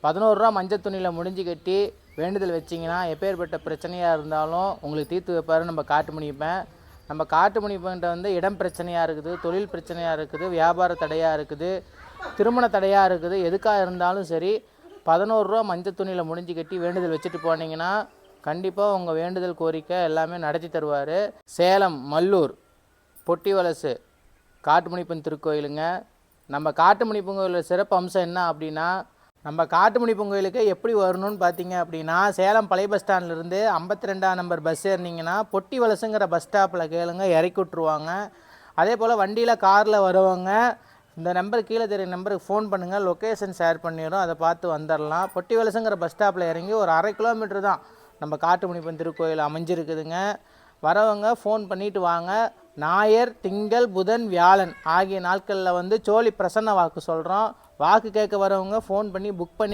11 ரூபா மஞ்சள் துணியில் முடிஞ்சு கட்டி வேண்டுதல் வச்சிங்கன்னா எப்பேற்பட்ட பிரச்சனையாக இருந்தாலும் உங்களுக்கு தீர்த்து வைப்பார் நம்ம காட்டுமணிப்பேன். நம்ம காட்டுமணிப்பன்ட்ட வந்து இடம் பிரச்சனையாக இருக்குது, தொழில் பிரச்சனையாக இருக்குது, வியாபார தடையாக இருக்குது, திருமண தடையாக இருக்குது, எதுக்காக இருந்தாலும் சரி 11 ரூபா மஞ்சள் துணியில் முடிஞ்சு கட்டி வேண்டுதல் வச்சுட்டு போனீங்கன்னா கண்டிப்பாக உங்கள் வேண்டுதல் கோரிக்கை எல்லாமே நடத்தி தருவார். சேலம் மல்லூர் பொட்டி வலசு காட்டுமணிப்பன் திருக்கோயிலுங்க. நம்ம காட்டுமணிப்பன் கோயிலில் சிறப்பு அம்சம் என்ன அப்படின்னா, நம்ம காட்டுமணிப்பன் கோயிலுக்கு எப்படி வரணும்னு பார்த்தீங்க அப்படின்னா, சேலம் பழைய பஸ் ஸ்டாண்ட்லேருந்து 52ஆம் நம்பர் பஸ் ஏறினீங்கன்னா பொட்டி வலசுங்கிற பஸ் ஸ்டாப்பில் கேளுங்க, இறக்கி விட்ருவாங்க. அதே போல் வண்டியில் காரில் வரவங்க இந்த நம்பர் கீழே தெரிய நம்பருக்கு ஃபோன் பண்ணுங்கள், லொக்கேஷன் ஷேர் பண்ணிடும், அதை பார்த்து வந்துடலாம். பொட்டி வலசுங்கிற பஸ் ஸ்டாப்பில் இறங்கி ஒரு 1/2 கிலோமீட்டர் தான் நம்ம காட்டுமணிப்பன் திருக்கோயில் அமைஞ்சிருக்குதுங்க. வரவங்க ஃபோன் பண்ணிவிட்டு வாங்க. ஞாயிறு, திங்கள், புதன், வியாழன் ஆகிய நாட்களில் வந்து சோழி பிரசன்ன வாக்கு சொல்கிறோம். வாக்கு கேட்க வரவங்க ஃபோன் பண்ணி புக் பண்ணிட்டு